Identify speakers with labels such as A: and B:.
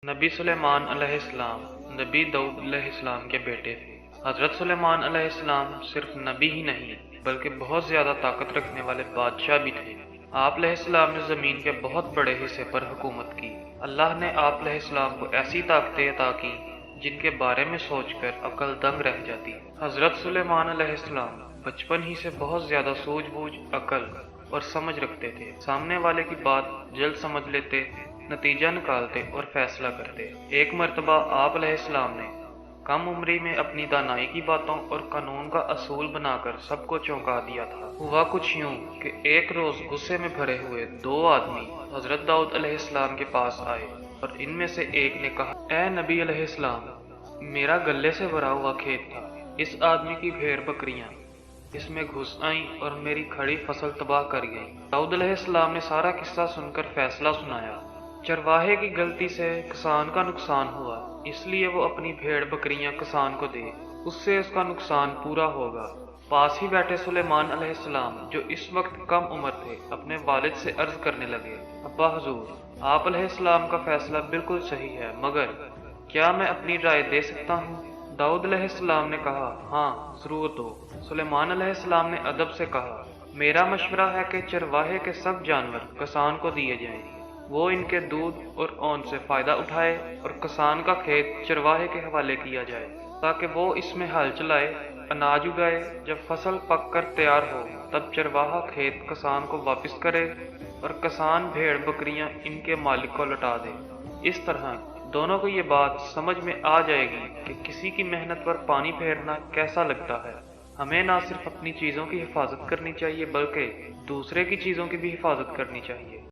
A: नबी सुलेमान अलैहिस्सलाम नबी दाऊद अलैहिस्सलाम के बेटे थे। हज़रत सुलेमान अलैहिस्सलाम सिर्फ नबी ही नहीं बल्कि बहुत ज़्यादा ताकत रखने वाले बादशाह भी थे। आप अलैहिस्सलाम ने ज़मीन के बहुत बड़े हिस्से पर हुकूमत की। अल्लाह ने आप अलैहिस्सलाम को ऐसी ताकतें अता की जिनके बारे में सोचकर अक्ल दंग रह जाती। हज़रत सुलेमान अलैहिस्सलाम बचपन ही से बहुत ज़्यादा सूझबूझ, अकल और समझ रखते थे। सामने वाले की बात जल्द समझ लेते, नतीजा निकालते और फैसला करते। एक मर्तबा आप अलैहिस्सलाम ने कम उम्री में अपनी दानाई की बातों और कानून का असूल बनाकर सबको चौंका दिया था। हुआ कुछ यूं कि एक रोज गुस्से में भरे हुए दो आदमी हजरत दाऊद अलैहिस्सलाम के पास आए और इनमें से एक ने कहा, ए नबी अलैहिस्सलाम, मेरा गले से भरा हुआ खेत था। इस आदमी की भेड़ बकरियां इसमें घुस आईं और मेरी खड़ी फसल तबाह कर गई। दाऊद अलैहिस्सलाम ने सारा किस्सा सुनकर फैसला सुनाया। चरवाहे की गलती से किसान का नुकसान हुआ, इसलिए वो अपनी भेड़ बकरियां किसान को दे, उससे उसका नुकसान पूरा होगा। पास ही बैठे सुलेमान अलैहिस्सलाम, जो इस वक्त कम उम्र थे, अपने वालिद से अर्ज करने लगे, अब्बा हुजूर, आप अलैहिस्सलाम का फैसला बिल्कुल सही है, मगर क्या मैं अपनी राय दे सकता हूँ? दाऊद अलैहिस्सलाम ने कहा, हाँ जरूर दो। सुलेमान अलैहिस्सलाम ने अदब से कहा, मेरा मशवरा है कि चरवाहे के सब जानवर किसान को दिए जाएं। वो इनके दूध और ऊन से फायदा उठाए और किसान का खेत चरवाहे के हवाले किया जाए ताकि वो इसमें हल चलाए, अनाज उगाए। जब फसल पक कर तैयार हो तब चरवाहा खेत किसान को वापस करे और किसान भेड़ बकरियां इनके मालिक को लौटा दे। इस तरह दोनों को ये बात समझ में आ जाएगी कि किसी की मेहनत पर पानी फेरना कैसा लगता है। हमें ना सिर्फ अपनी चीज़ों की हिफाजत करनी चाहिए बल्कि दूसरे की चीज़ों की भी हिफाजत करनी चाहिए।